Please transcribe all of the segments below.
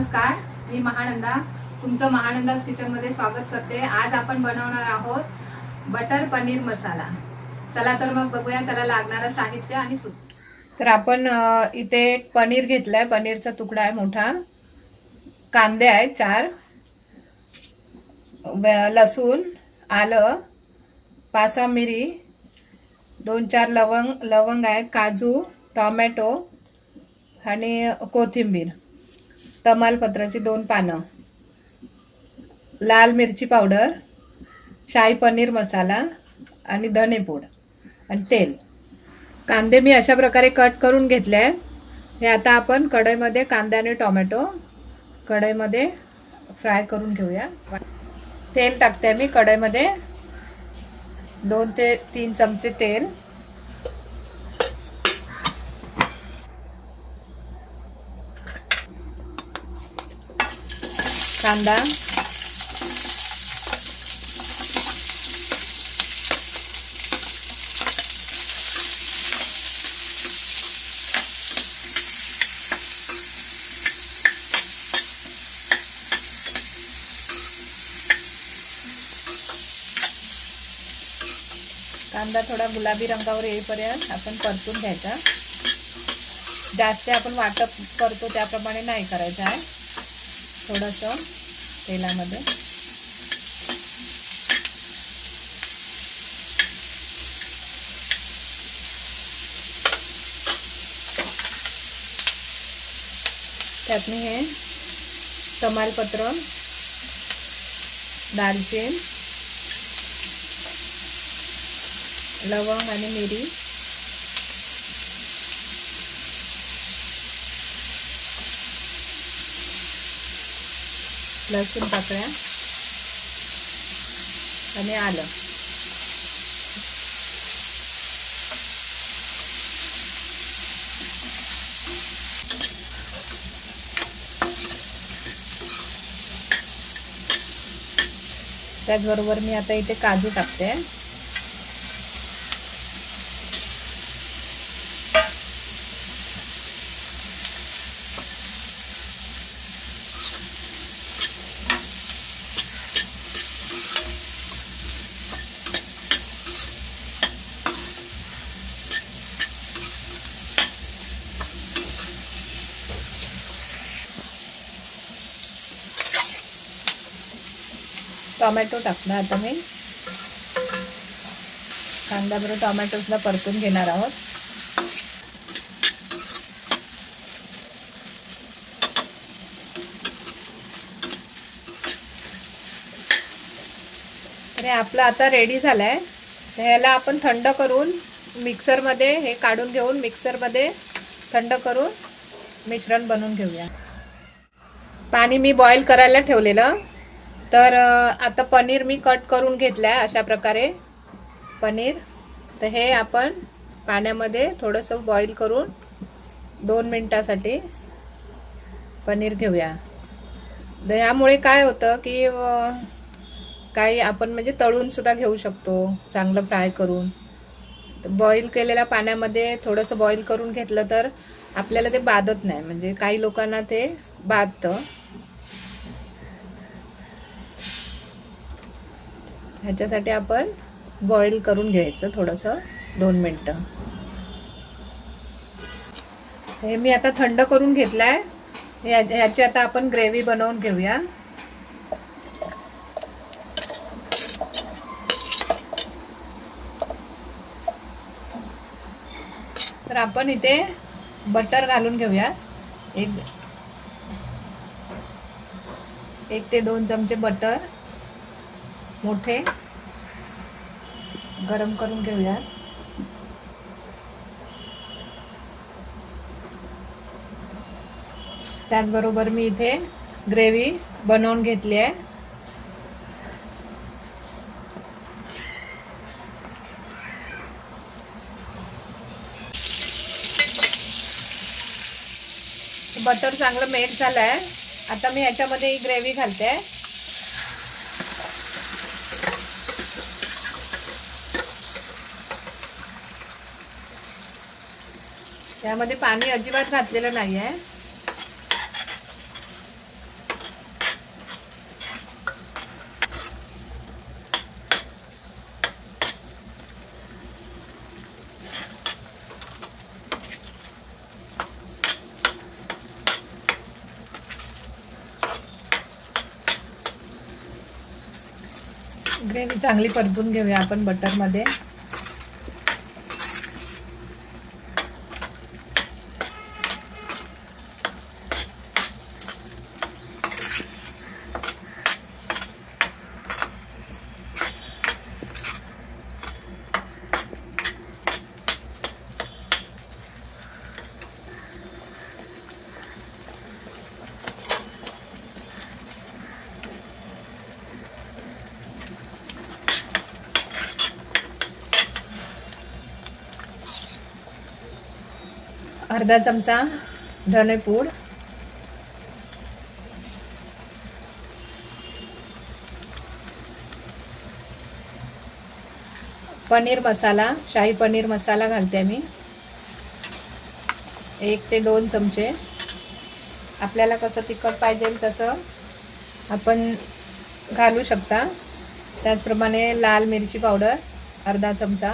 नमस्कार, मी महानंदा तुमचं महानंदाज किचनमध्ये स्वागत करते। आज आपण बनवणार आहोत बटर पनीर मसाला। चला तर मग बघूया त्याला लागणारं साहित्य आणि कृती। तर आपण इथे एक पनीर घेतलाय, पनीरचा तुकडा आहे मोठा, कांदे आहेत 4, लसूण, आलं, 5-6 मिरी, 2-4 लवंग आहेत, काजू, टोमॅटो आणि कोथिंबीर, तमालपत्राची 2 पानं, लाल मिरची पावडर, शाही पनीर मसाला आणि धनेपूड आणि तेल। कांदे मी अशा प्रकारे कट करून घेतले आहेत। हे आता आपण कढईमध्ये कांदा आणि टोमॅटो कढईमध्ये फ्राय करून घेऊया। तेल टाकते मी कढईमध्ये, 2 ते 3 चमचे तेल। कांदा, कांदा थोडा गुलाबी रंगावर येईपर्यंत आपण परतून घ्यायचा। जास्त आपण वाटप करतो त्याप्रमाणे नाही करायचं आहे, थोडंसं तेलामध्ये। त्यात मी हे तमालपत्र, दालचीन, लवंग आणि मिरी, लसूण पाकळ्या आणि आलं। त्याचबरोबर मी आता इथे काजू टाकते। टोमॅटो टाकला आता मी, कांदा बरोबर टोमॅटो सुद्धा परतून घेणार आहोत। तर आपलं आता रेडी झालंय। तर याला आपण थंड करून मिक्सरमध्ये हे काढून घेऊन मिक्सरमध्ये थंड करून मिश्रण बनवून घेऊया। पाणी मी बॉईल करायला ठेवलेलं। तर आता पनीर मी कट करून घेतलं आहे अशा प्रकारे पनीर। तर हे आपण पाण्यामध्ये थोडंसं बॉईल करून 2 मिनिटासाठी पनीर घेऊया। तर ह्यामुळे काय होतं की काही आपण म्हणजे तळून सुद्धा घेऊ शकतो, चांगलं फ्राय करून। तर बॉईल केलेल्या पाण्यामध्ये थोडंसं बॉईल करून घेतलं तर आपल्याला ते बाधत नाही, म्हणजे काही लोकांना ते बाधतं। ह्याच्यासाठी आपण बॉईल करून घ्यायचं थोडंसं 2 मिनिटं। हे मी आता थंड करून घेतलंय। ह्याची आता आपण ग्रेव्ही बनवून घेऊया। तर आपण इथे बटर घालून घेऊया। 1 ते 2 चमचे बटर मोठे गरम करून घेऊया। त्याचबरोबर मी इथे ग्रेव्ही बनवून घेतली आहे। बटर चांगलं मेल्ट झालंय। आता मी याच्यामध्ये ही ग्रेव्ही घालते। त्यामध्ये पाणी अजिबात घातलेलं नाही आहे। ग्रेव्ही चांगली परतून घेऊया आपण बटरमध्ये. अर्धा चमचा धनेपूड, पनीर मसाला, शाही पनीर मसाला घालते मी 1 ते 2 चमचे. आपल्याला कसं तिखट पाहिजे तसं आपण घालू शकता. त्याचप्रमाणे लाल मिरची पावडर अर्धा चमचा,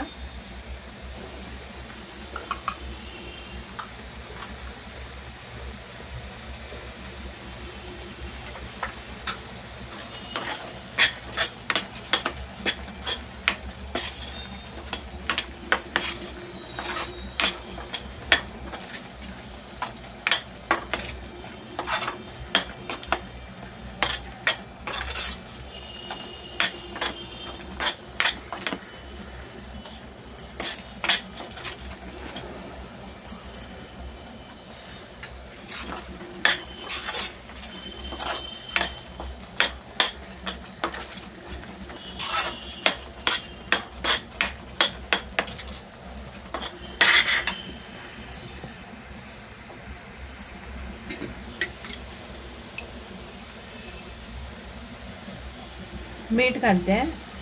मीठ घालते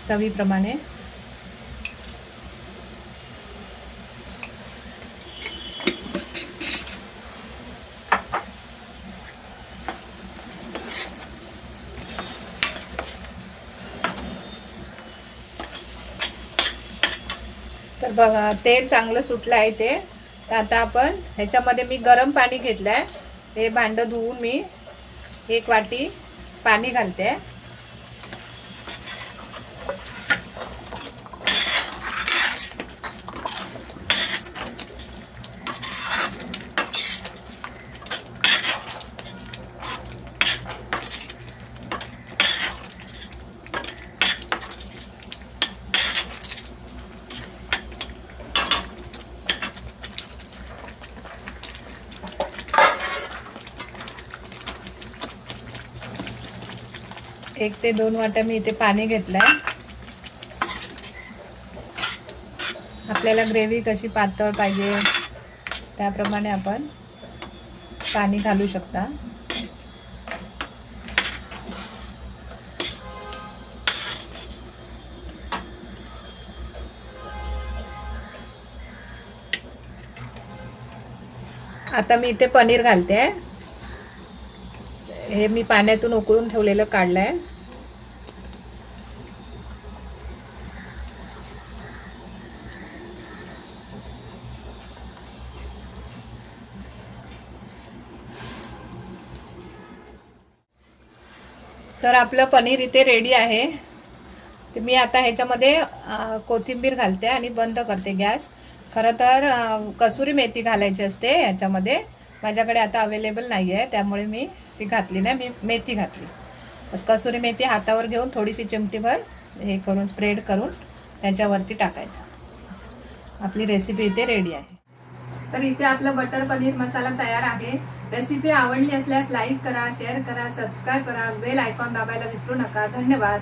चवीप्रमाणे. तर बघा तेल चांगलं सुटलं आहे ते. तर आता आपण ह्याच्यामध्ये मी गरम पाणी घेतलंय. ते भांडं धुवून मी 1 वाटी पाणी घालते. एक ते 2 वाट्या मी इथे पाणी घेतलंय. आपल्याला ग्रेव्ही कशी पातळ पाहिजे त्याप्रमाणे आपण पाणी घालू शकता. आता मी इथे पनीर घालते. हे मी पाण्यातून उकळून ठेवलेलं काढलंय. तर आपलं पनीर इथे रेडी आहे. तर मी आता ह्याच्यामध्ये कोथिंबीर घालते आणि बंद करते गॅस. खरं तर कसुरी मेथी घालायची असते ह्याच्यामध्ये. माझ्याकडे आता अवेलेबल नाही आहे त्यामुळे मी ती घातली नाही. मी मेथी घातली. बस कसुरी मेथी हातावर घेऊन थोडीशी चिमटीभर हे करून स्प्रेड करून त्याच्यावरती टाकायचं. आपली रेसिपी इथे रेडी आहे. तर इथे आपलं बटर पनीर मसाला तयार आहे. रेसिपी आवडली असल्यास लाईक करा, शेअर करा, सबस्क्राईब करा, बेल आयकॉन दाबायला विसरू नका. धन्यवाद.